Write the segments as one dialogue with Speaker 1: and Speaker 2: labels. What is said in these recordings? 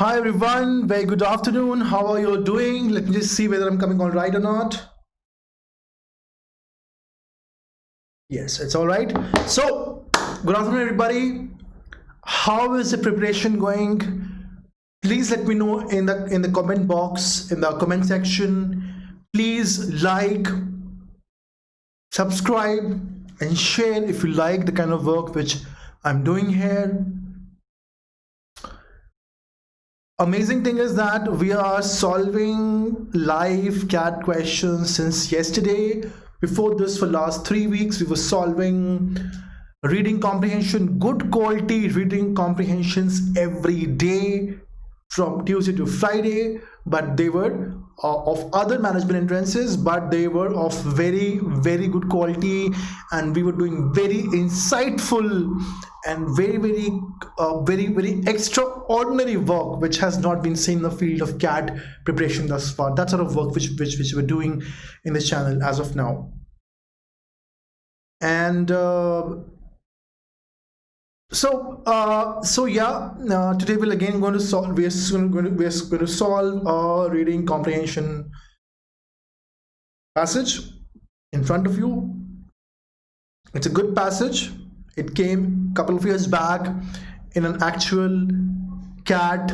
Speaker 1: Hi everyone, very good afternoon. How are you all doing? Let me just see whether I'm coming all right or not. Yes, it's all right. So, good afternoon everybody. How is the preparation going? Please let me know in the comment box, in the comment section. Please like, subscribe and share if you like the kind of work which I'm doing here. Amazing thing is that we are solving live CAT questions since yesterday. Before this, for last 3 weeks, we were solving reading comprehension, good quality reading comprehensions every day from Tuesday to Friday, but they were of other management entrances, but they were of very good quality, and we were doing very insightful and very extraordinary work which has not been seen in the field of CAT preparation thus far. That sort of work which we're doing in this channel as of now. And today we're again going to solve. We're going to solve a reading comprehension passage in front of you. It's a good passage. It came a couple of years back in an actual CAT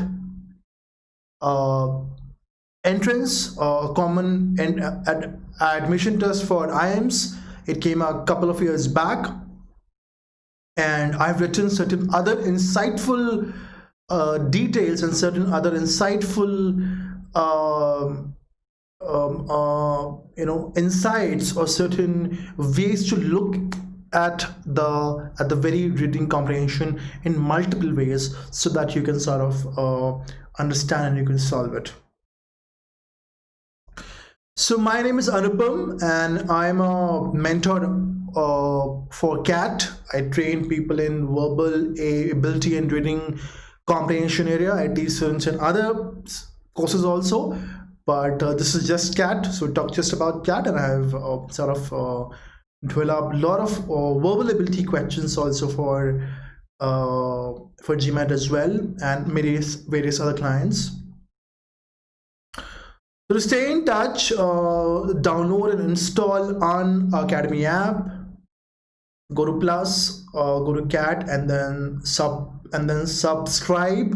Speaker 1: entrance, common admission test for IIMs. It came a couple of years back, and I've written certain other insightful details and certain other insightful insights or certain ways to look at the very reading comprehension in multiple ways, so that you can sort of understand and you can solve it. So my name is Anupam, and I'm a mentor for CAT. I train people in verbal ability and reading comprehension area. I teach students in other courses also, but this is just CAT, so we talk just about CAT, and I have developed a lot of verbal ability questions also for GMAT as well, and various other clients. So to stay in touch, download and install Unacademy app. Go to Plus, go to CAT, and then subscribe.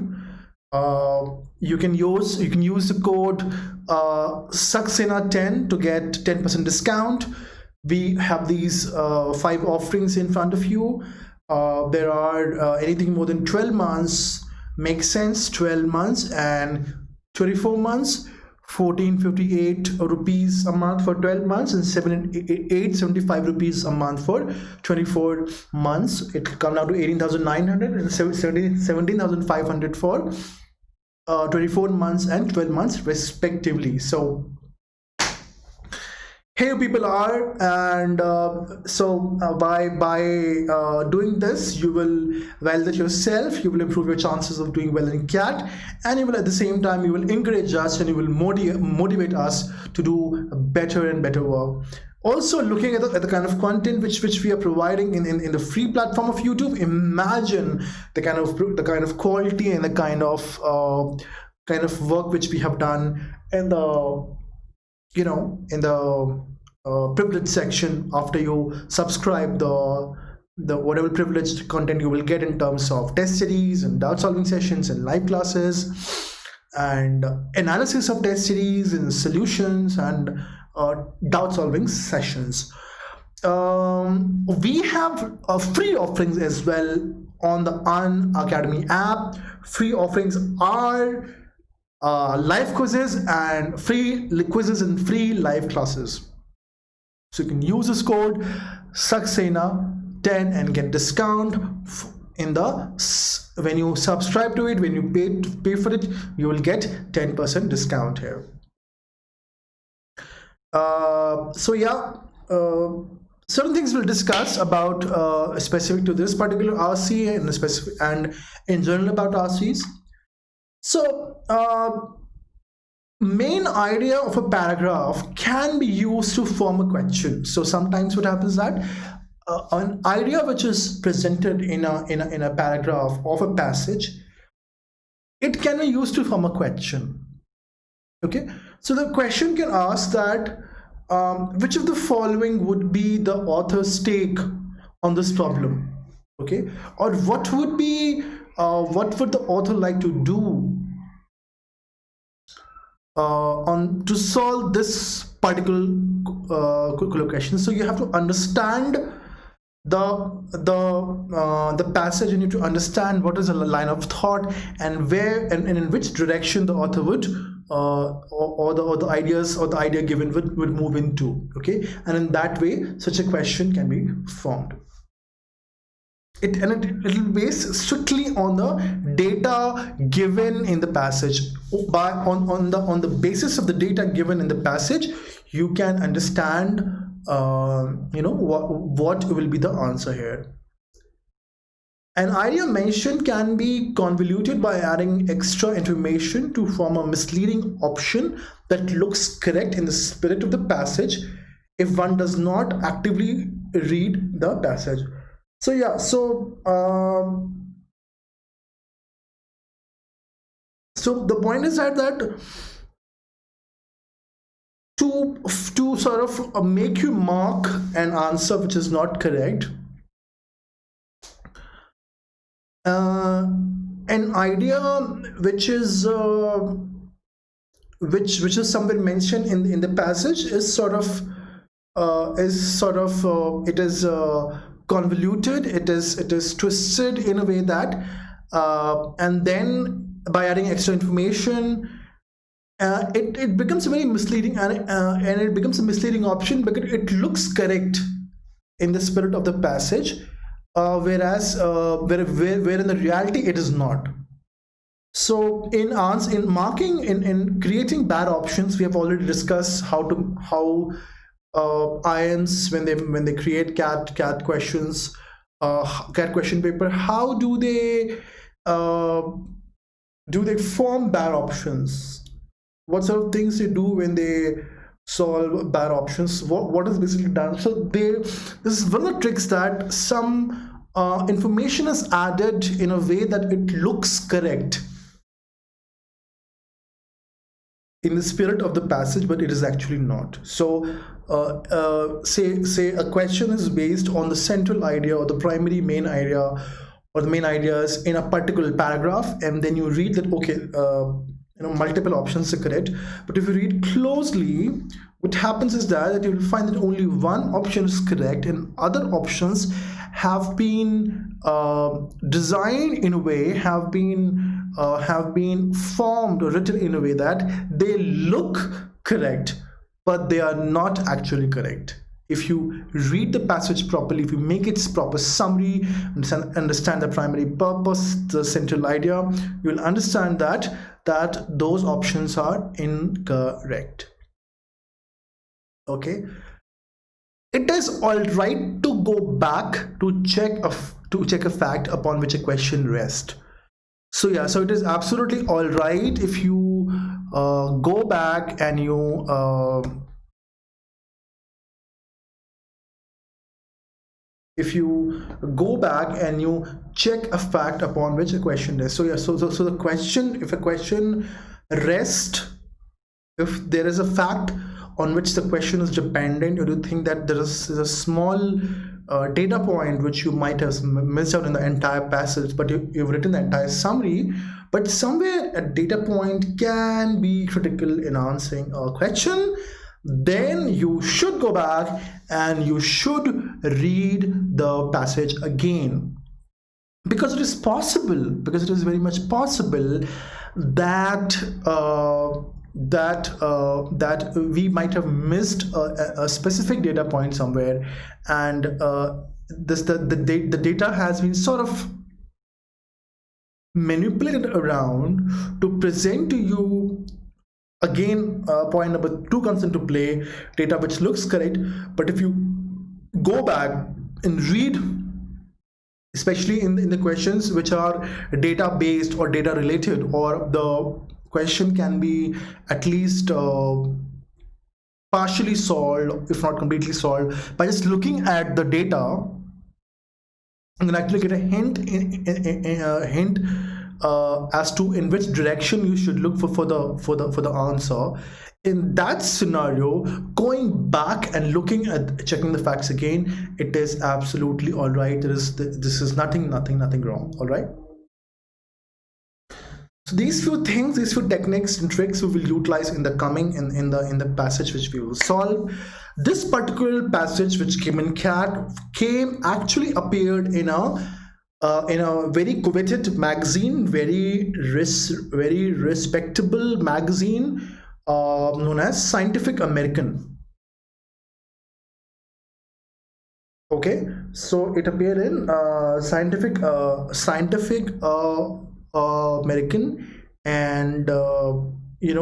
Speaker 1: You can use the code Saxena10 to get 10% discount. We have these 5 offerings in front of you. There are anything more than 12 months makes sense. 12 months and 24 months. 1458 rupees a month for 12 months and 875 rupees a month for 24 months. It will come down to 18,900 and 17,500 for 24 months and 12 months respectively. So here people are, and by doing this, you will validate yourself, you will improve your chances of doing well in CAT, and you will at the same time you will encourage us and you will motivate us to do better and better work. Also, looking at the kind of content which we are providing in the free platform of YouTube, imagine the kind of quality and the kind of work which we have done in the privilege section. After you subscribe, the whatever privileged content you will get in terms of test series and doubt solving sessions and live classes and analysis of test series and solutions and doubt solving sessions. We have free offerings as well on the Unacademy app. Free offerings are live quizzes and free quizzes and free live classes. So you can use this code Saxena10 and get discount when you subscribe to it. When you pay for it, you will get 10% discount here. Certain things we'll discuss about specific to this particular RC and in general about RCs. So main idea of a paragraph can be used to form a question. So sometimes what happens is that an idea which is presented in a paragraph of a passage it can be used to form a question. Okay, so the question can ask that which of the following would be the author's take on this problem? Okay, or what would the author like to do on to solve this particular question? So you have to understand the passage. You need to understand what is a line of thought, and where and in which direction the author would or the ideas or the idea given would move into. Okay, and in that way such a question can be formed. It will be based strictly on the data given in the passage. On the basis of the data given in the passage, you can understand what will be the answer here. An idea mentioned can be convoluted by adding extra information to form a misleading option that looks correct in the spirit of the passage if one does not actively read the passage. So yeah, so the point is that to sort of make you mark an answer which is not correct, an idea which is somewhere mentioned in the passage is sort of it is convoluted, it is twisted in a way that and then by adding extra information it becomes very misleading, and it becomes a misleading option because it looks correct in the spirit of the passage, whereas where in the reality it is not. So in marking, in creating bad options, we have already discussed how IANS, when they create cat questions, cat question paper, how do they form bad options? What sort of things they do when they solve bad options? What is basically done? So this is one of the tricks, that some information is added in a way that it looks correct in the spirit of the passage, but it is actually not. So say a question is based on the central idea or the primary main idea or the main ideas in a particular paragraph, and then you read that, okay, multiple options are correct, but if you read closely, what happens is that you will find that only one option is correct and other options have been designed in a way, have been formed or written in a way that they look correct, but they are not actually correct. If you read the passage properly, if you make its proper summary, understand the primary purpose, the central idea, you will understand that those options are incorrect. Okay, it is all right to go back to check a fact upon which a question rests. So yeah, so it is absolutely all right if you go back and you check a fact upon which a question is. So yeah, so the question, if a question rests, if there is a fact on which the question is dependent, or you think that there is a small data point which you might have missed out in the entire passage, but you've written the entire summary, but somewhere a data point can be critical in answering a question, then you should go back and you should read the passage again, because it is possible, because it is very much possible that that we might have missed a specific data point somewhere, and the data has been sort of manipulated around to present to you. Again, point number 2 comes into play, data which looks correct, but if you go back and read, especially in the questions which are data based or data related, or the question can be at least partially solved, if not completely solved, by just looking at the data, you can actually get a hint as to in which direction you should look for the answer. In that scenario, going back and looking at checking the facts again, it is absolutely all right. This is nothing wrong. All right. So these few things, these few techniques and tricks we will utilize in the coming in the passage which we will solve. This particular passage which came in CAT actually appeared in a very coveted magazine, very respectable magazine known as Scientific American. Okay, so it appeared in Scientific American, and you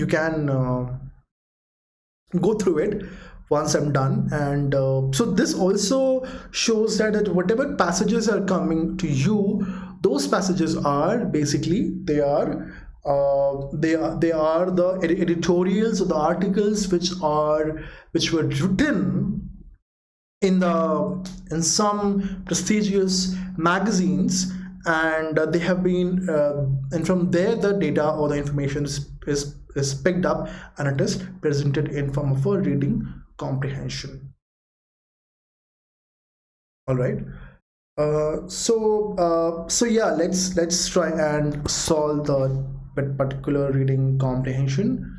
Speaker 1: can go through it once I'm done. And so this also shows that whatever passages are coming to you, those passages are basically they are the editorials or the articles which were written in some prestigious magazines, and they have been and from there the data or the information is picked up and it is presented in form of a reading comprehension. All right. So yeah, let's try and solve the particular reading comprehension.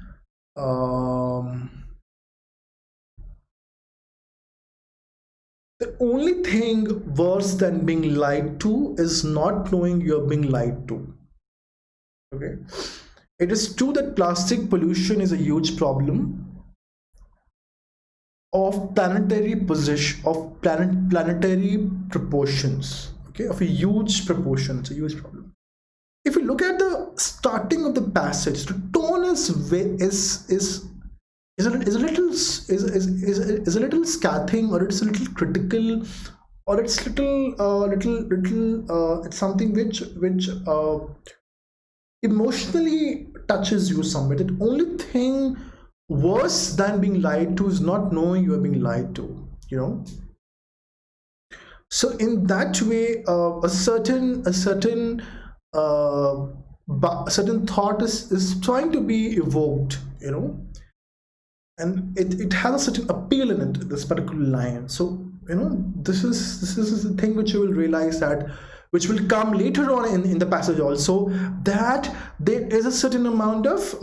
Speaker 1: The only thing worse than being lied to is not knowing you're being lied to. Okay, it is true that plastic pollution is a huge problem of planetary proportions. Okay, of a huge proportion. It's a huge problem. If you look at the starting of the passage, the tone is a little scathing, or it's a little critical, or it's it's something which emotionally touches you somewhere. The only thing worse than being lied to is not knowing you are being lied to, so in that way a certain thought is trying to be evoked, and it has a certain appeal in it, this particular line. So this is the thing which you will realize, that which will come later on in the passage also, that there is a certain amount of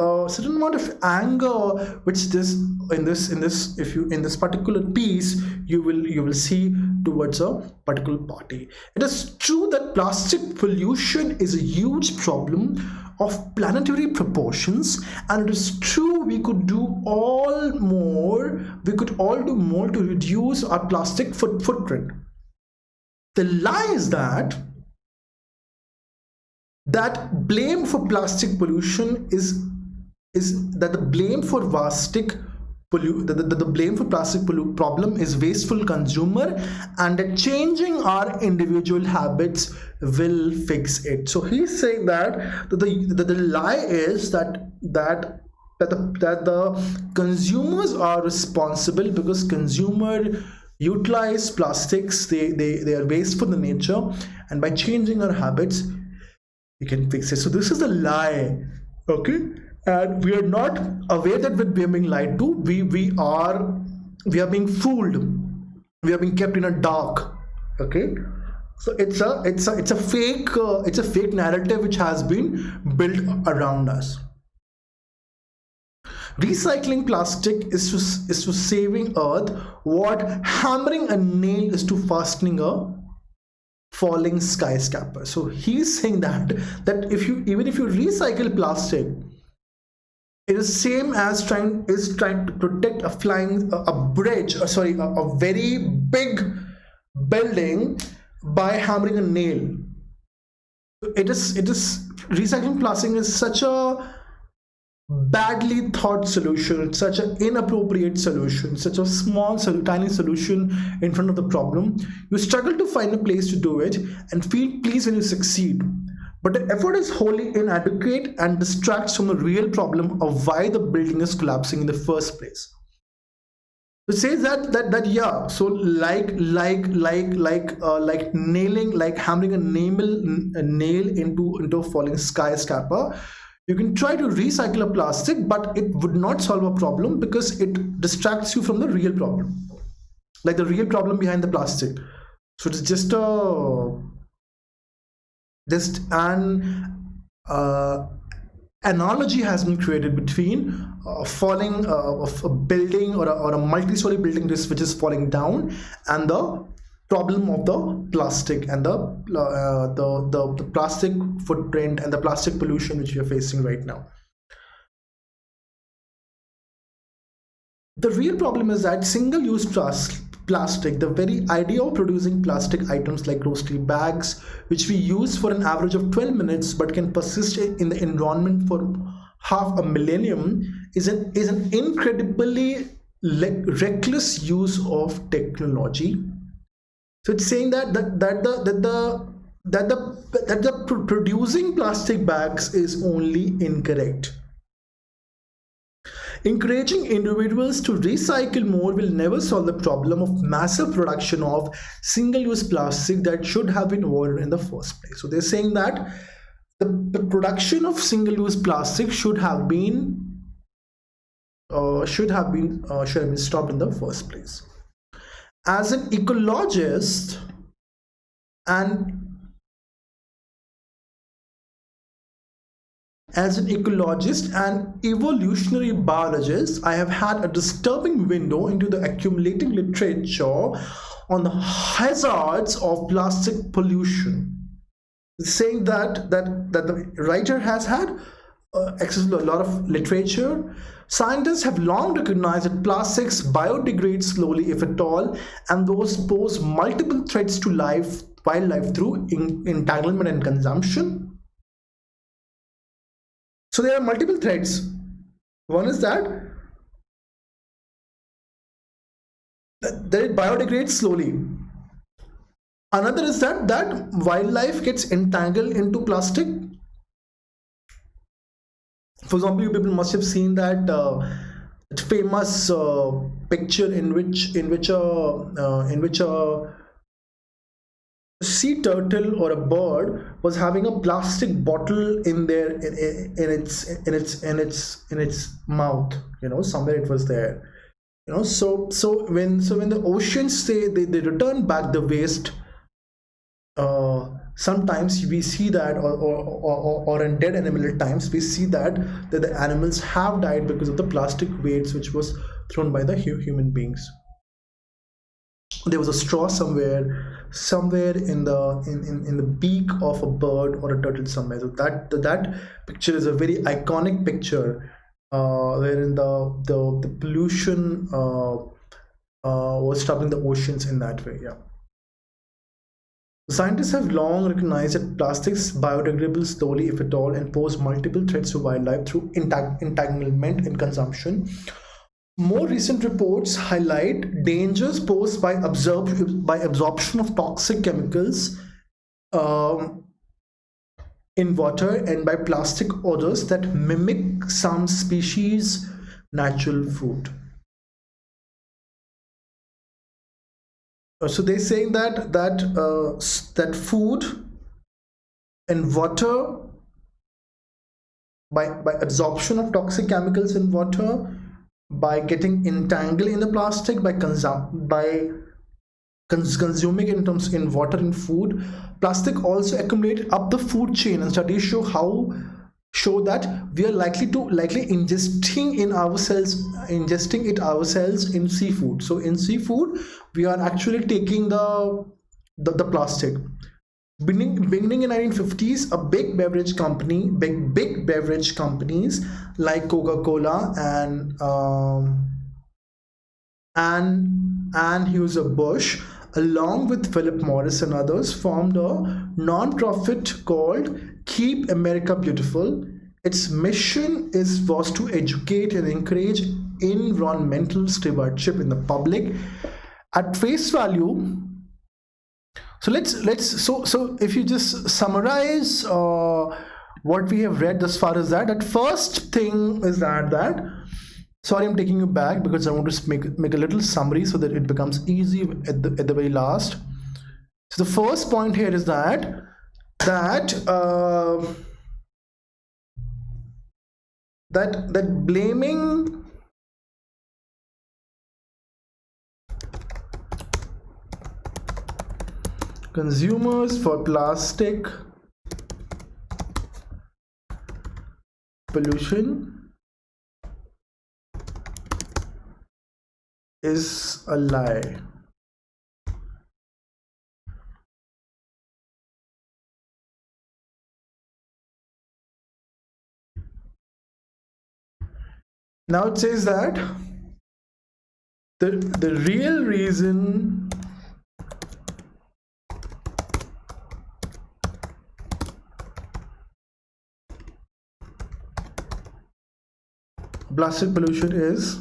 Speaker 1: anger which in this particular piece you will see towards a particular party. It is true that plastic pollution is a huge problem of planetary proportions, and it is true we could all do more to reduce our plastic footprint. The lie is that blame for plastic pollution is that the blame for plastic problem is wasteful consumer, and that changing our individual habits will fix it. So he's saying that the lie is that the consumers are responsible, because consumer utilize plastics, they are wasteful in nature, and by changing our habits we can fix it. So this is a lie. Okay, and we are not aware that we're being lied to. We are being fooled. We are being kept in a dark. Okay, so it's a fake narrative which has been built around us. Recycling plastic is to saving earth what hammering a nail is to fastening a falling skyscraper. So he's saying that even if you recycle plastic, it is same as trying to protect a very big building by hammering a nail. It is recycling plastic is such a badly thought solution, such an inappropriate solution, such a small tiny solution in front of the problem. You struggle to find a place to do it and feel pleased when you succeed, but the effort is wholly inadequate and distracts from the real problem of why the building is collapsing in the first place. It says that yeah. So like nailing, like hammering a nail into a falling skyscraper. You can try to recycle a plastic, but it would not solve a problem because it distracts you from the real problem, like the real problem behind the plastic. So it's just an analogy has been created between falling of a building or a multi-story building which is falling down, and the problem of the plastic and the plastic footprint and the plastic pollution which we are facing right now. The real problem is that single-use plastic, the very idea of producing plastic items like grocery bags, which we use for an average of 12 minutes but can persist in the environment for half a millennium, is an incredibly reckless use of technology. So it's saying that the producing plastic bags is only incorrect. Encouraging individuals to recycle more will never solve the problem of massive production of single-use plastic that should have been avoided in the first place. So they're saying that the production of single-use plastic should have been stopped in the first place. As an ecologist and evolutionary biologist, I have had a disturbing window into the accumulating literature on the hazards of plastic pollution. It's saying that the writer has had access to a lot of literature. Scientists have long recognized that plastics biodegrade slowly, if at all, and those pose multiple threats to wildlife through entanglement and consumption. So there are multiple threats. One is that it biodegrades slowly. Another is that wildlife gets entangled into plastic. For example, you people must have seen that famous picture in which a sea turtle or a bird was having a plastic bottle in its mouth. Somewhere it was there. So when the oceans say they return back the waste, sometimes we see that, or in dead animal times we see that the animals have died because of the plastic waste which was thrown by the human beings. There was a straw somewhere in the beak of a bird or a turtle somewhere. So that picture is a very iconic picture, wherein the pollution was troubling the oceans in that way. Yeah. Scientists have long recognized that plastics biodegradable slowly, if at all, and pose multiple threats to wildlife through entanglement and consumption. More recent reports highlight dangers posed by absorption of toxic chemicals in water and by plastic odors that mimic some species' natural food. So they're saying that food and water, by absorption of toxic chemicals in water, by getting entangled in the plastic, by consuming it in water and food, plastic also accumulated up the food chain, and studies show that we are likely ingesting it ourselves in seafood. So in seafood we are actually taking the plastic. Beginning in 1950s, big beverage companies like Coca-Cola and Anheuser-Busch, along with Philip Morris and others, formed a non-profit called Keep America Beautiful. Its mission was to educate and encourage environmental stewardship in the public. At face value, so if you just summarize what we have read thus far, is that first thing is that Sorry, I'm taking you back because I want to make a little summary so that it becomes easy at the very last. So the first point here is that blaming consumers for plastic pollution is a lie. Now it says that the real reason plastic pollution is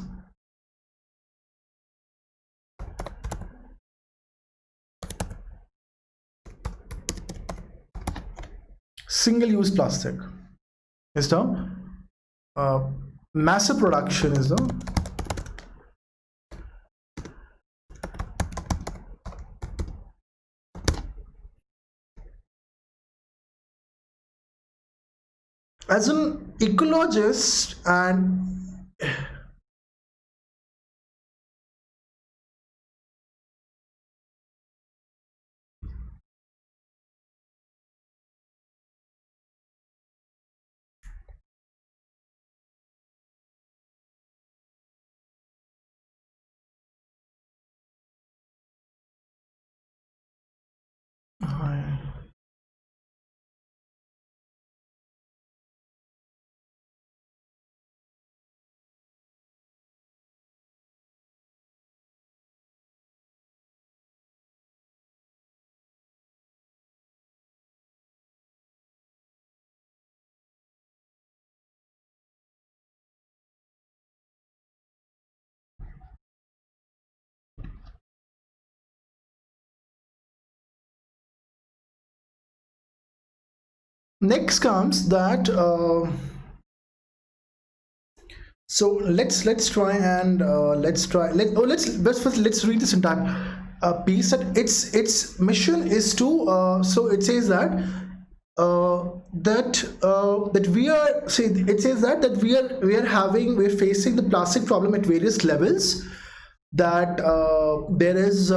Speaker 1: single-use plastic is the massive production is the as an ecologist and next comes that so let's try and let's read this entire piece. That its mission is to so it says that that we are say it says that we're facing the plastic problem at various levels. That there is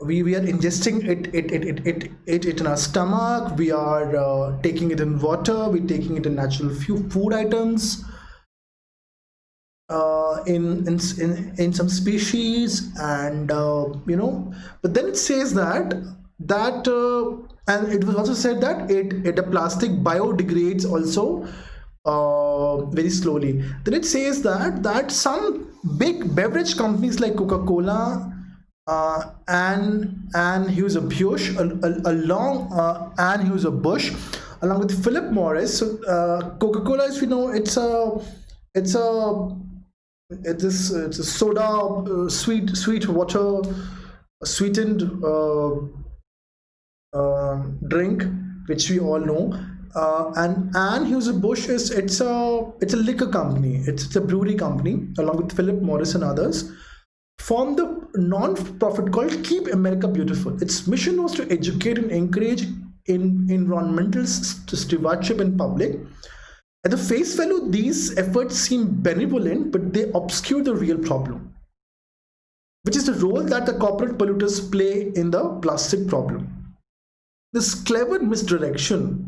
Speaker 1: we are ingesting it in our stomach, we are taking it in water, we're taking it in natural food items, in some species, and you know, but then it says that and it was also said that the plastic biodegrades also very slowly. Then it says that some big beverage companies like Coca-Cola and Anheuser-Busch Anheuser-Busch along with Philip Morris. So Coca-Cola, as we know, it's a soda, sweet water, sweetened drink, which we all know. And Anheuser-Busch it's a liquor company. It's a brewery company along with Philip Morris and others. Formed the non-profit called Keep America Beautiful. Its mission was to educate and encourage environmental stewardship in public. At the face value, these efforts seem benevolent, but they obscure the real problem, which is the role that the corporate polluters play in the plastic problem. This clever misdirection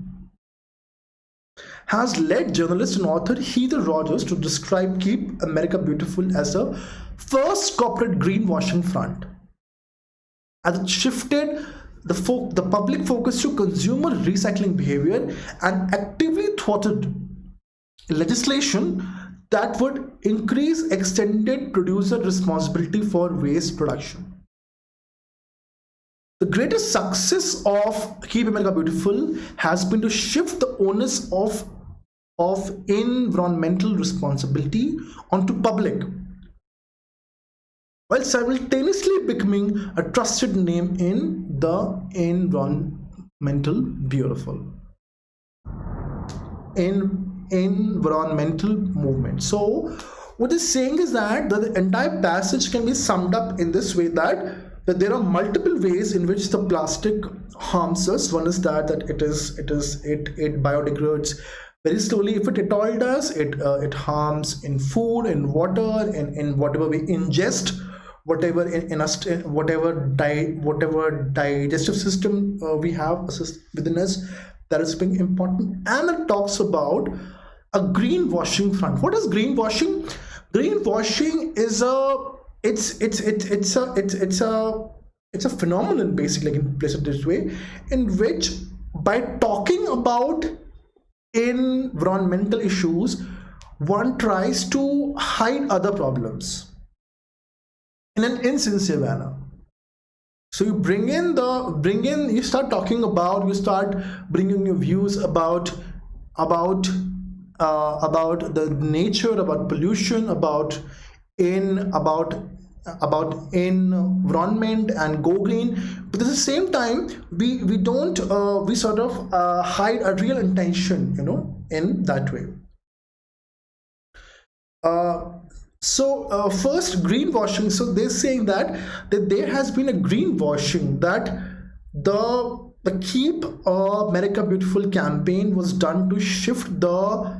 Speaker 1: has led journalist and author Heather Rogers to describe Keep America Beautiful as the first corporate greenwashing front, as it shifted the public focus to consumer recycling behavior and actively thwarted legislation that would increase extended producer responsibility for waste production. The greatest success of Keep America Beautiful has been to shift the onus of environmental responsibility onto public, while simultaneously becoming a trusted name in the environmental beautiful. In environmental movement. So what it's saying is that the entire passage can be summed up in this way, that there are multiple ways in which the plastic harms us. One is that it biodegrades very slowly. If it at all does, it harms in food, in water, in whatever we ingest, whatever in us, whatever digestive system we have within us, that is being important. And it talks about a greenwashing front. What is greenwashing? Greenwashing is it's a phenomenon, basically, I can place it this way, in which by talking about environmental issues, one tries to hide other problems in an insincere manner. So you you start talking about, you start bringing your views about the nature, about pollution, about environment, and go green. But at the same time, we don't we sort of hide a real intention, in that way. First, greenwashing. So they're saying that there has been a greenwashing, that the Keep America Beautiful campaign was done to shift the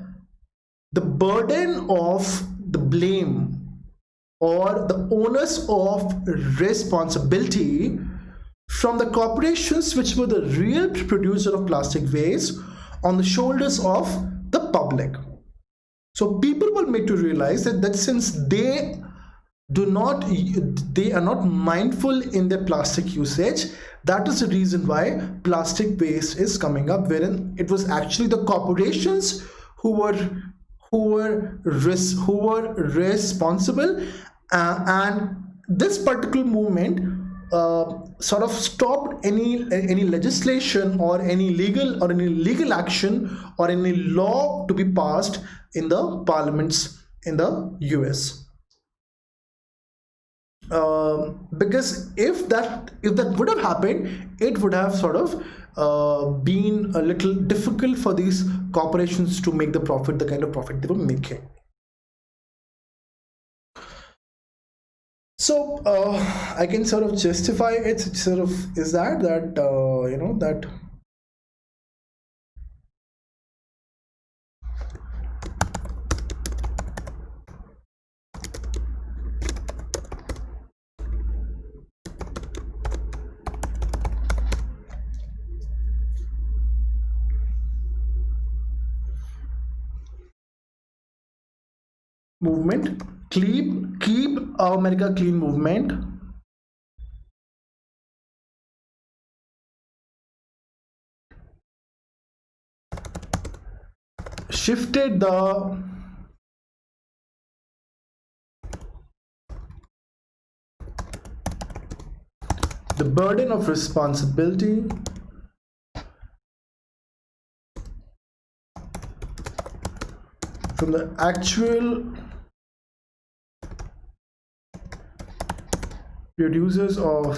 Speaker 1: burden of the blame, or the onus of responsibility, from the corporations, which were the real producer of plastic waste, on the shoulders of the public. So people were made to realize that since they are not mindful in their plastic usage, that is the reason why plastic waste is coming up, wherein it was actually the corporations who were responsible, and this particular movement sort of stopped any legislation, or any legal action, or any law to be passed in the parliaments in the US. Because if that would have happened, it would have sort of been a little difficult for these corporations to make the kind of profit they were making. So I can sort of justify it. Sort of is that movement, keep America clean movement, shifted the burden of responsibility from the actual producers of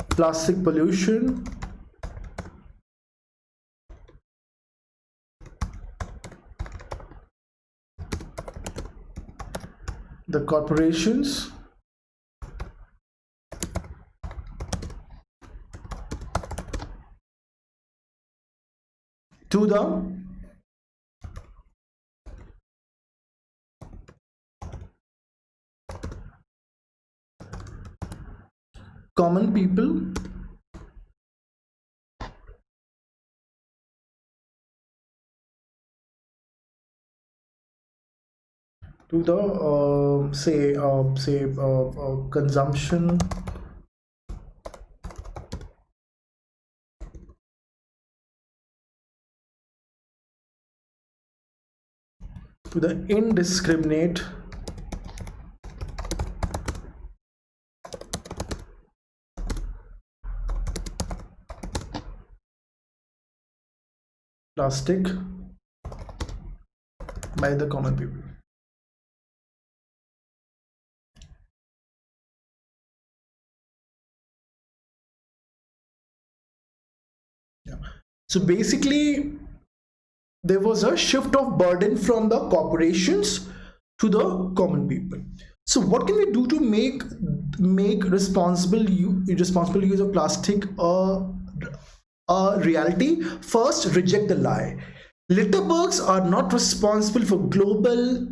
Speaker 1: plastic pollution the corporations to the common people, to the consumption to the indiscriminate plastic by the common people. Yeah. So basically, there was a shift of burden from the corporations to the common people. So what can we do to make responsible use of plastic a reality? First, reject the lie. Litterbugs are not responsible for global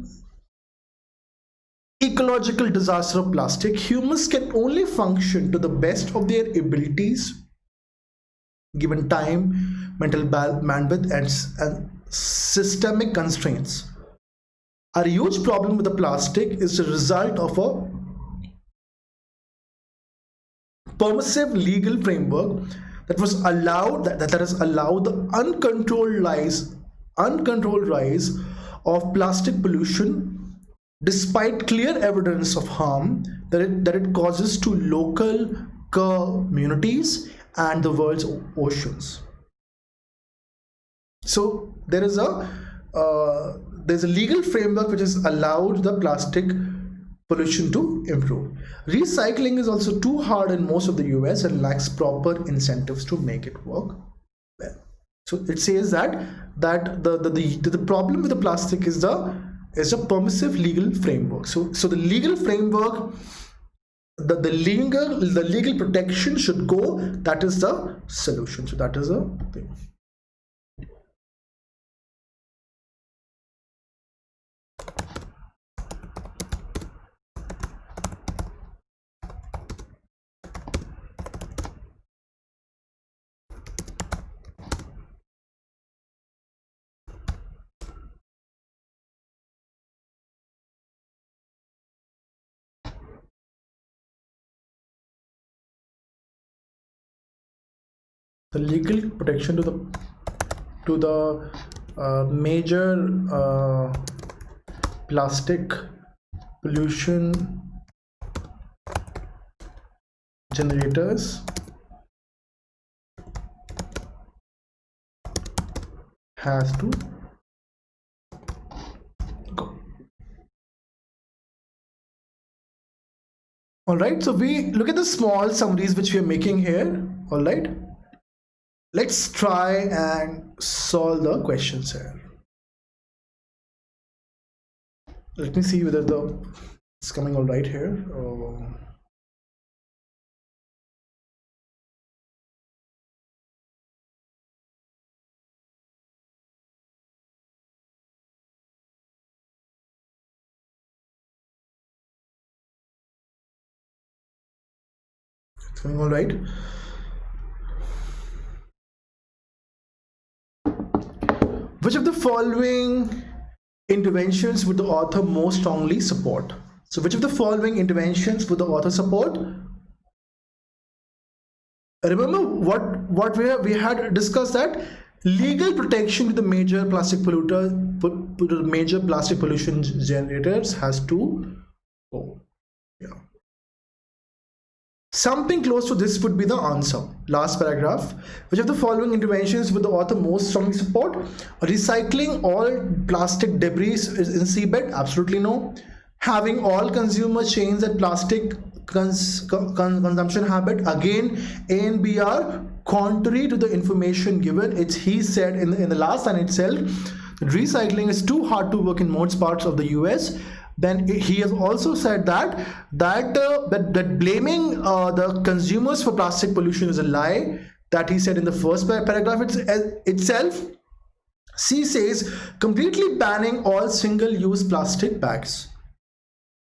Speaker 1: ecological disaster of plastic. Humans can only function to the best of their abilities given time, mental bandwidth, and systemic constraints. Our huge problem with the plastic is the result of a permissive legal framework that has allowed the uncontrolled rise of plastic pollution, despite clear evidence of harm that it causes to local communities and the world's oceans. So there's a legal framework which has allowed the plastic pollution to improve. Recycling is also too hard in most of the US and lacks proper incentives to make it work well. So it says that the problem with the plastic is a permissive legal framework. So the legal framework, the legal protection should go. That is the solution. So that is a thing. The legal protection to the major plastic pollution generators has to go. All right, so we look at the small summaries which we are making here. All right, let's try and solve the questions here. Let me see whether it's coming all right here. It's coming all right. Which of the following interventions would the author most strongly support? So which of the following interventions would the author support? Remember what we had discussed, that legal protection to the major plastic pollution generators has to go. Yeah. Something close to this would be the answer. Last paragraph. Which of the following interventions would the author most strongly support? Recycling all plastic debris in seabed? Absolutely no. Having all consumer chains at plastic consumption habit? Again, A and B are contrary to the information given. He said in the last line itself that recycling is too hard to work in most parts of the US. Then he has also said that blaming the consumers for plastic pollution is a lie. That he said in the first paragraph itself. C says completely banning all single-use plastic bags.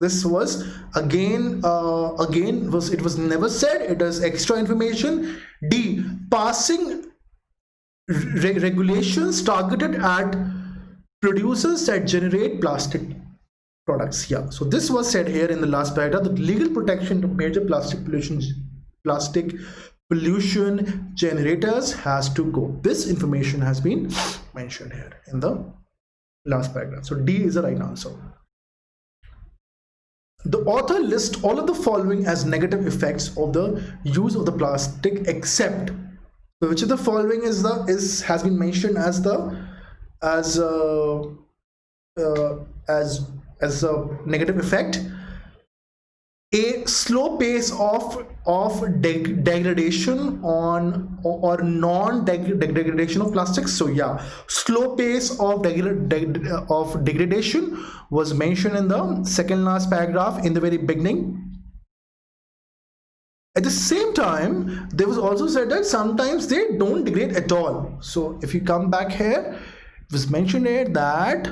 Speaker 1: This was it was never said. It is extra information. D, passing regulations targeted at producers that generate plastic products. Yeah, so this was said here in the last paragraph, that legal protection to major plastic pollution generators has to go. This information has been mentioned here in the last paragraph. So D is the right answer. The author lists all of the following as negative effects of the use of the plastic, except which of the following has been mentioned as a negative effect. a slow pace of degradation on or non-degradation of plastics. So yeah, slow pace of degradation was mentioned in the second last paragraph in the very beginning. At the same time, there was also said that sometimes they don't degrade at all. So if you come back here, it was mentioned here that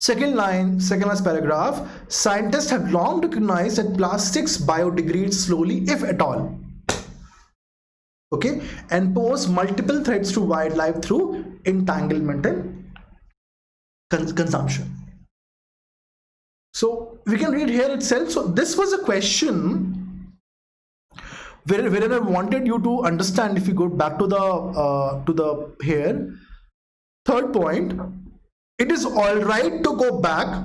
Speaker 1: second last paragraph, scientists have long recognized that plastics biodegrade slowly, if at all. Okay, and pose multiple threats to wildlife through entanglement and consumption. So we can read here itself. So this was a question where I wanted you to understand. If you go back to the here, third point, it is all right to go back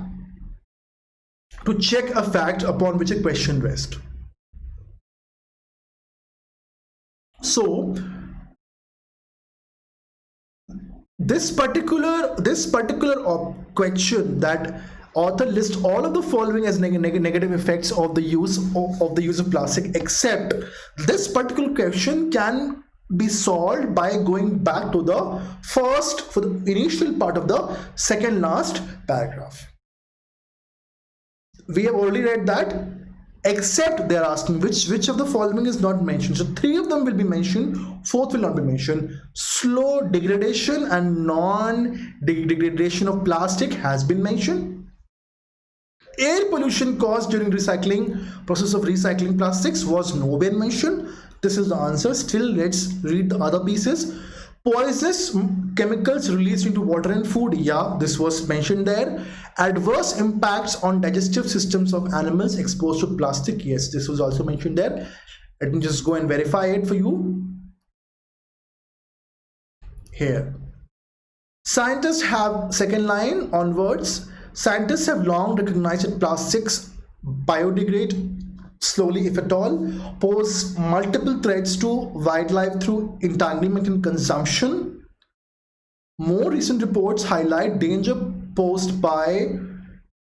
Speaker 1: to check a fact upon which a question rests. So this particular question that author lists all of the following as negative effects of the use of plastic, except this particular question can be solved by going back to the initial part of the second last paragraph. We have already read that, except they are asking which of the following is not mentioned. So three of them will be mentioned, fourth will not be mentioned. Slow degradation and non-degradation of plastic has been mentioned. Air pollution caused during process of recycling plastics was nowhere mentioned. This is the answer. Still, let's read the other pieces. Poisonous chemicals released into water and food. Yeah, this was mentioned there. Adverse impacts on digestive systems of animals exposed to plastic. Yes, this was also mentioned there. Let me just go and verify it for you. Here. Scientists have, second line onwards, scientists have long recognized that plastics biodegrade slowly, if at all, pose multiple threats to wildlife through entanglement and consumption. More recent reports highlight danger posed by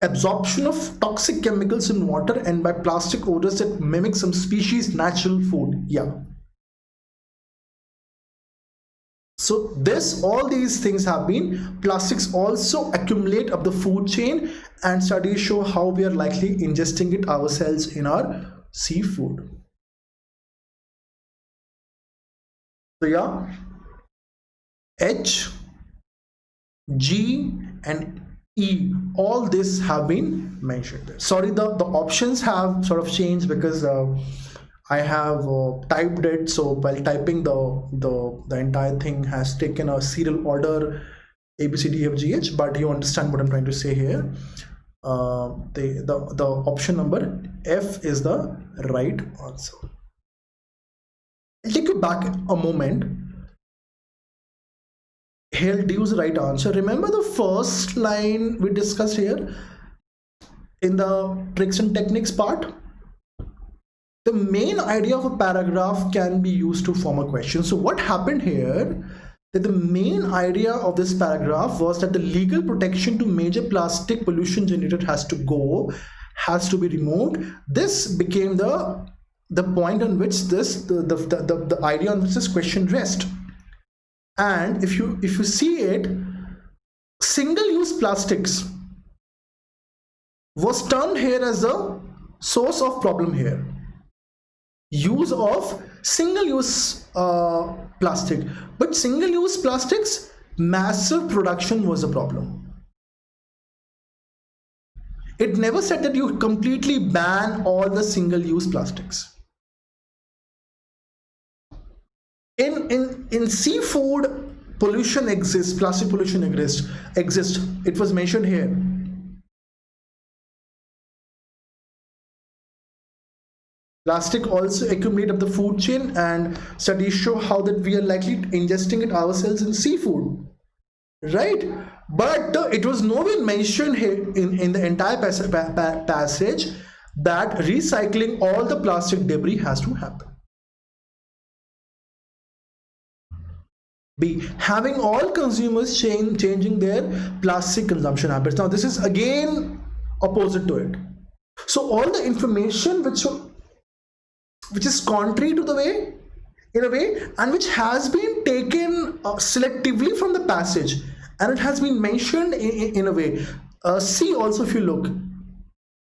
Speaker 1: absorption of toxic chemicals in water and by plastic odors that mimic some species' natural food. Yeah. So all these things have been. Plastics also accumulate up the food chain, and studies show how we are likely ingesting it ourselves in our seafood. So yeah, H, G and E, all this have been mentioned. Sorry, the options have sort of changed because I have typed it, so while typing the entire thing has taken a serial order A, B, C, D, F, G, H, but you understand what I'm trying to say here. The option number F is the right answer. I'll take you back a moment. Here, D was the right answer. Remember the first line we discussed here in the tricks and techniques part? The main idea of a paragraph can be used to form a question. So what happened here, that the main idea of this paragraph was that the legal protection to major plastic pollution generator has to be removed. This became the point on which the idea on which this question rests. And if you see it, single-use plastics was termed here as the source of problem here. Use of single-use plastic, but single-use plastics, massive production was a problem. It never said that you completely ban all the single-use plastics. In seafood, pollution exists, plastic pollution exists. It was mentioned here. Plastic also accumulate up the food chain, and studies show how that we are likely ingesting it ourselves in seafood, right? But it was nowhere mentioned here in the entire passage that recycling all the plastic debris has to happen. B, having all consumers changing their plastic consumption habits. Now this is again opposite to it. So all the information which is contrary to the way, in a way, and which has been taken selectively from the passage, and it has been mentioned in a way. C also, if you look,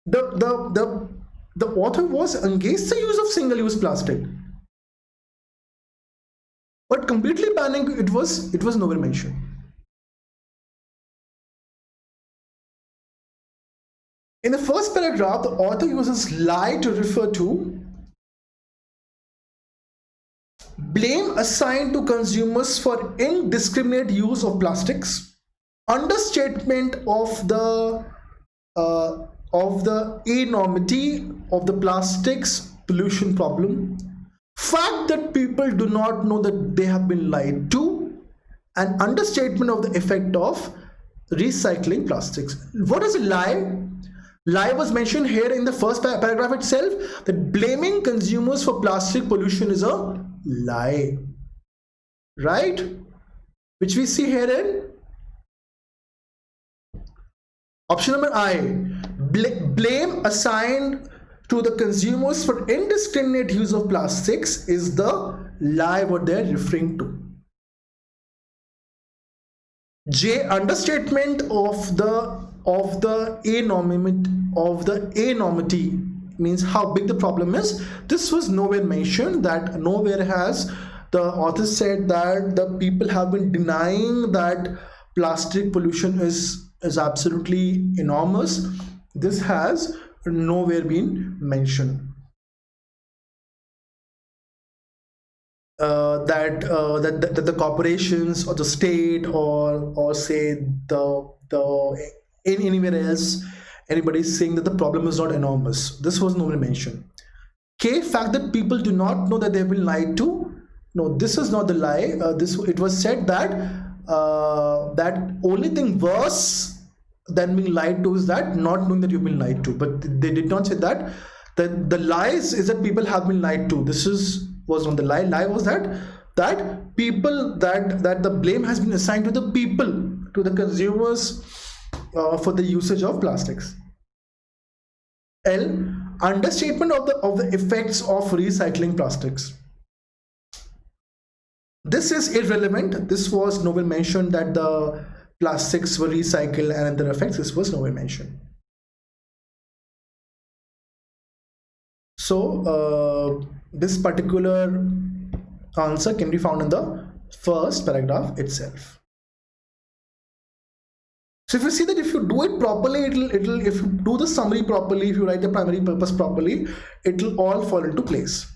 Speaker 1: the author was against the use of single-use plastic, but completely banning it was nowhere mentioned. In the first paragraph, the author uses lie to refer to blame assigned to consumers for indiscriminate use of plastics, understatement of the enormity of the plastics pollution problem, fact that people do not know that they have been lied to, and understatement of the effect of recycling plastics. What is a lie? Lie was mentioned here in the first paragraph itself, that blaming consumers for plastic pollution is a lie, right? Which we see here in option number I. Blame assigned to the consumers for indiscriminate use of plastics is the lie what they're referring to. J. Understatement of the enormity means how big the problem is. This was nowhere mentioned. That nowhere has the author said that the people have been denying that plastic pollution is absolutely enormous. This has nowhere been mentioned. That the corporations or the state or say the anywhere else, anybody is saying that the problem is not enormous. This was nowhere mentioned. K. Fact that people do not know that they have been lied to. No, this is not the lie. It was said that that only thing worse than being lied to is that not knowing that you've been lied to. But they did not say that. The lies is that people have been lied to. This was not the lie. Lie was that people that the blame has been assigned to the people, to the consumers for the usage of plastics. L. Understatement of the effects of recycling plastics. This is irrelevant. This was nowhere mentioned that the plastics were recycled and their effects. This was nowhere mentioned. So this particular answer can be found in the first paragraph itself. So if you see that if you do it properly, it'll if you do the summary properly, if you write the primary purpose properly, it'll all fall into place.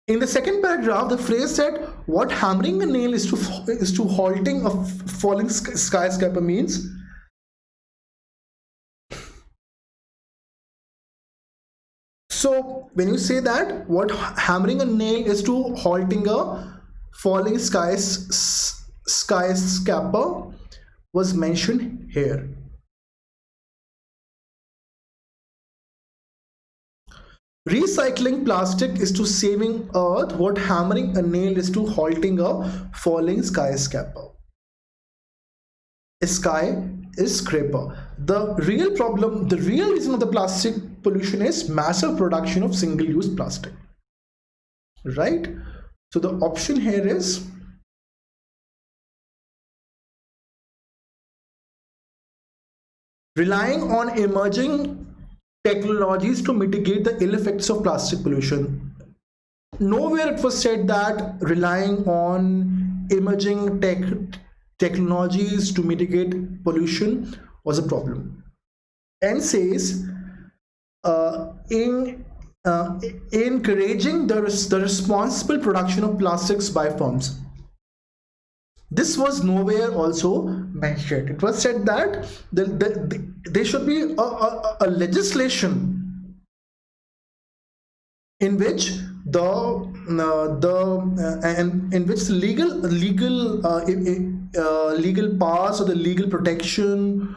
Speaker 1: In the second paragraph, the phrase said, what hammering a nail is to halting a falling skyscraper means. So when you say that what hammering a nail is to halting a falling skyscraper was mentioned here. Recycling plastic is to saving earth, what hammering a nail is to halting a falling skyscraper. A skyscraper. The real problem, the real reason of the plastic pollution is massive production of single-use plastic, right? So the option here is relying on emerging technologies to mitigate the ill effects of plastic pollution. Nowhere it was said that relying on emerging technologies to mitigate pollution was a problem. And says encouraging the responsible production of plastics by firms. This was nowhere also mentioned. It was said that there should be a legislation in which the legal powers or the legal protection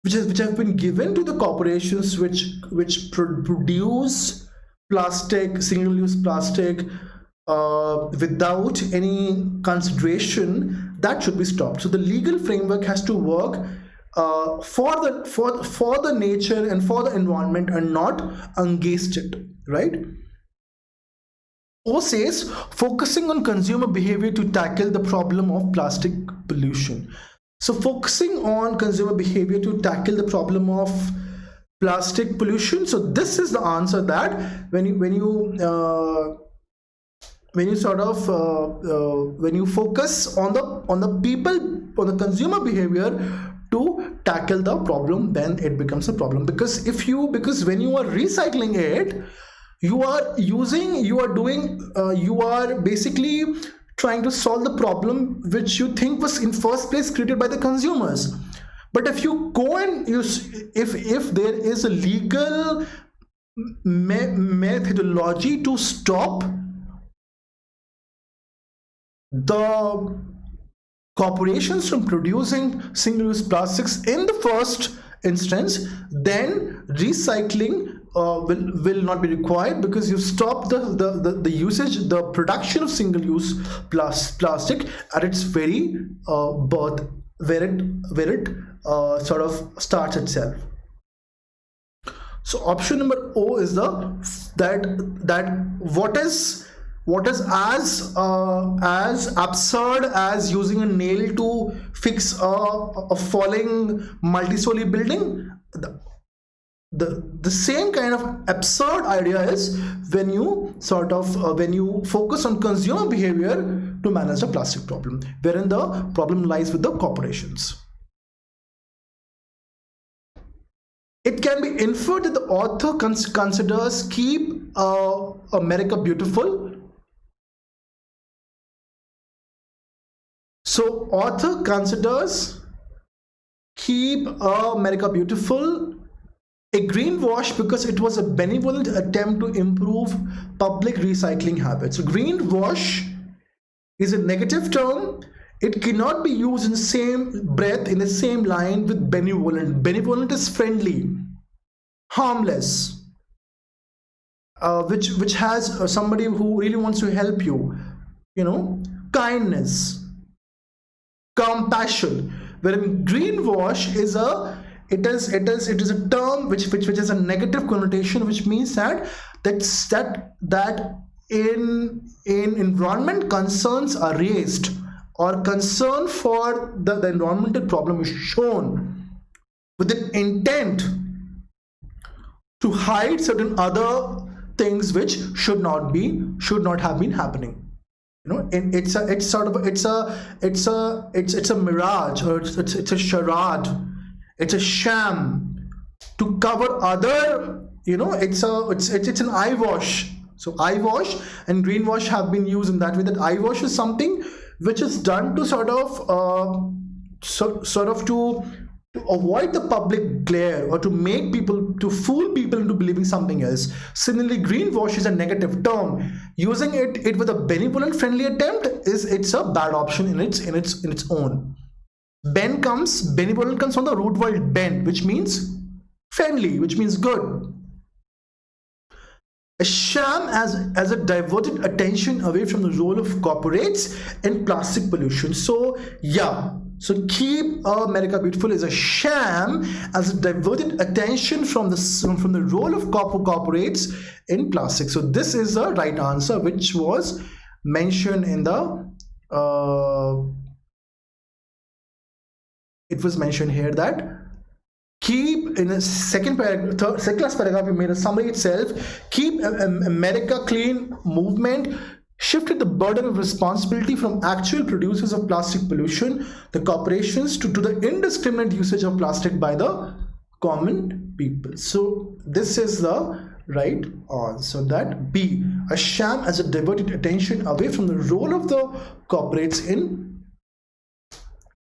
Speaker 1: which have been given to the corporations which produce plastic, single-use plastic, without any consideration, that should be stopped. So the legal framework has to work for the nature and for the environment and not against it, right? O says focusing on consumer behavior to tackle the problem of plastic pollution. So focusing on consumer behavior to tackle the problem of plastic pollution. So this is the answer, that when you focus on the people, on the consumer behavior to tackle the problem, then it becomes a problem. Because when you are recycling it, you are basically trying to solve the problem which you think was in first place created by the consumers. But if you go and if there is a legal methodology to stop the corporations from producing single-use plastics in the first instance, then recycling will not be required, because you stop the usage, the production of single-use plastic at its very birth, where it sort of starts itself. So option number O is that what is as absurd as using a nail to fix a falling multi-story building. The same kind of absurd idea is when you focus on consumer behavior to manage the plastic problem, wherein the problem lies with the corporations. It can be inferred that the author considers Keep America Beautiful. So author considers Keep America Beautiful a greenwash because it was a benevolent attempt to improve public recycling habits. So greenwash is a negative term. It cannot be used in the same breath, in the same line with benevolent. Benevolent is friendly, harmless, which has somebody who really wants to help you, kindness, compassion. Wherein greenwash is a term which has a negative connotation, which means that in environment concerns are raised, or concern for the environmental problem is shown with an intent to hide certain other things which should not have been happening. It's a mirage, or it's a charade, it's a sham to cover other, it's an eyewash. So eyewash and greenwash have been used in that way, that eyewash is something which is done to to avoid the public glare, or to fool people into believing something else. Similarly, greenwash is a negative term. Using it with a benevolent, friendly attempt it's a bad option in its own. Benevolent comes from the root word ben, which means friendly, which means good. A sham as a diverted attention away from the role of corporates in plastic pollution. So Keep America Beautiful is a sham as a diverted attention from the role of corporates in plastic. So this is the right answer, which was mentioned in the it was mentioned here that Keep, in a second last paragraph, we made a summary itself. Keep America Clean movement shifted the burden of responsibility from actual producers of plastic pollution, the corporations, to the indiscriminate usage of plastic by the common people. So this is the right answer, that B, a sham as a diverted attention away from the role of the corporates in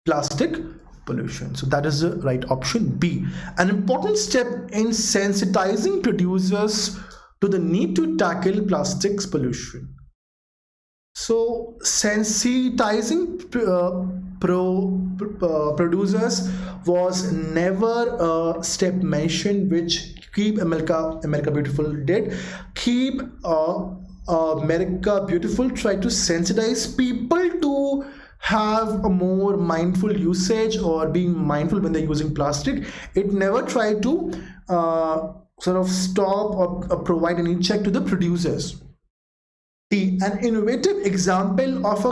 Speaker 1: plastic pollution. So that is the right option, B. An important step in sensitizing producers to the need to tackle plastics pollution. So sensitizing producers was never a step mentioned which Keep America Beautiful did. Keep America Beautiful tried to sensitize people to have a more mindful usage or being mindful when they're using plastic. It never tried to sort of stop or provide any check to the producers. An innovative example of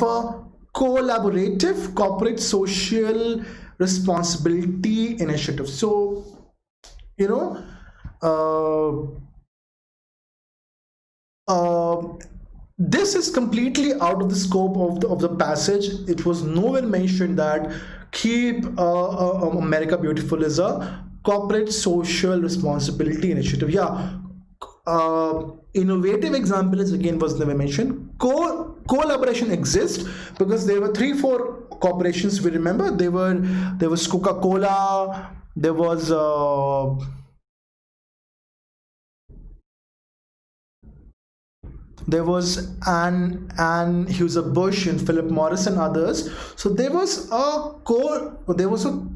Speaker 1: a collaborative corporate social responsibility initiative. So, you know, this is completely out of the scope of the passage. It was nowhere mentioned that keep America Beautiful is a corporate social responsibility initiative. Yeah, innovative example is again was never mentioned. Collaboration exists because there were 3-4 corporations. We remember there was Coca-Cola, there was Anheuser-Busch and Philip Morris and others. So there was a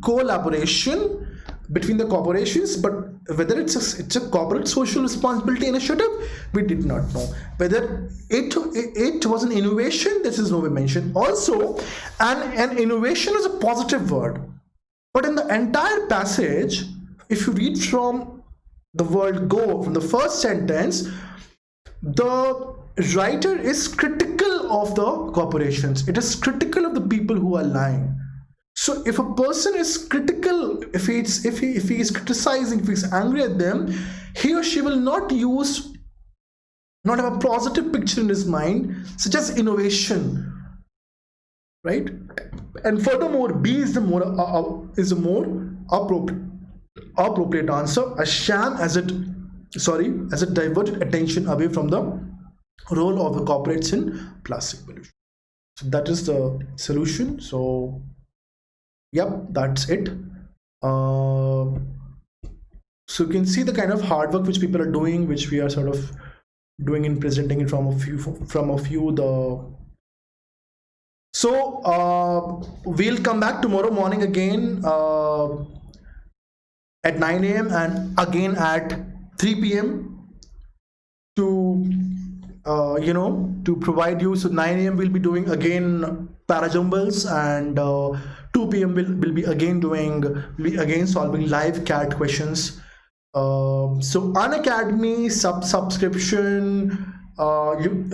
Speaker 1: collaboration between the corporations, but whether it's a corporate social responsibility initiative, we did not know. Whether it was an innovation, this is nowhere mentioned. Also, an innovation is a positive word, but in the entire passage, if you read from the word go, from the first sentence, the writer is critical of the corporations. It is critical of the people who are lying. So if a person is critical, if he is criticizing, if he's angry at them, he or she will not have a positive picture in his mind, such as innovation, right? And furthermore, B is a more appropriate answer. A sham, as it diverted attention away from the role of the corporates in plastic pollution. So that is the solution. So yep, that's it. So you can see the kind of hard work which people are doing, which we are sort of doing in presenting it from a few we'll come back tomorrow morning again at 9 a.m. and again at 3 p.m. to to provide you. So 9 a.m. we'll be doing again parajumbles, and 2 p.m. we'll be again solving live CAT questions. So Unacademy subscription,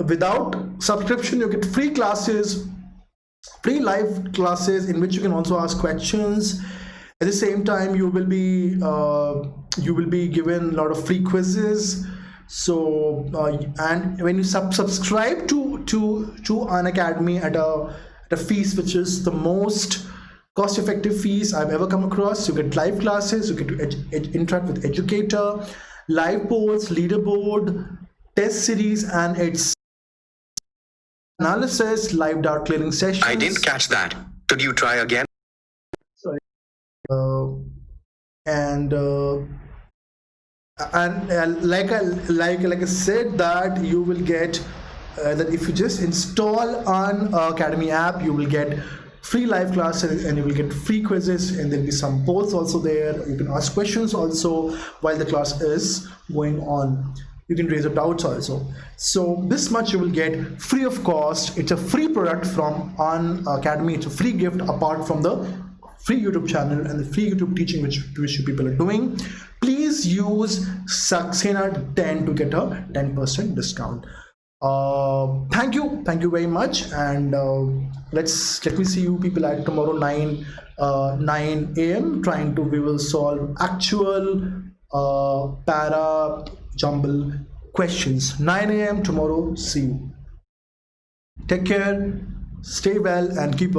Speaker 1: without subscription you get free classes, free live classes in which you can also ask questions. At the same time, you will be given a lot of free quizzes. So and when you subscribe to Unacademy at a fees which is the most cost-effective fees I've ever come across, you get live classes, you get to interact with educator, live polls, leaderboard, test series, and its analysis, live doubt clearing sessions.
Speaker 2: I didn't catch that. Could you try again?
Speaker 1: Sorry. And like I said, that you will get that if you just install an Academy app, you will get free live classes and you will get free quizzes, and there'll be some polls also there. You can ask questions also while the class is going on. You can raise your doubts also. So this much you will get free of cost. It's a free product from Unacademy. It's a free gift apart from the free YouTube channel and the free YouTube teaching which people are doing. Please use Saxena 10 to get a 10% discount. Thank you very much, and let me see you people at tomorrow 9 a.m. we will solve actual para jumble questions. 9 a.m. tomorrow. See you. Take care, stay well, and keep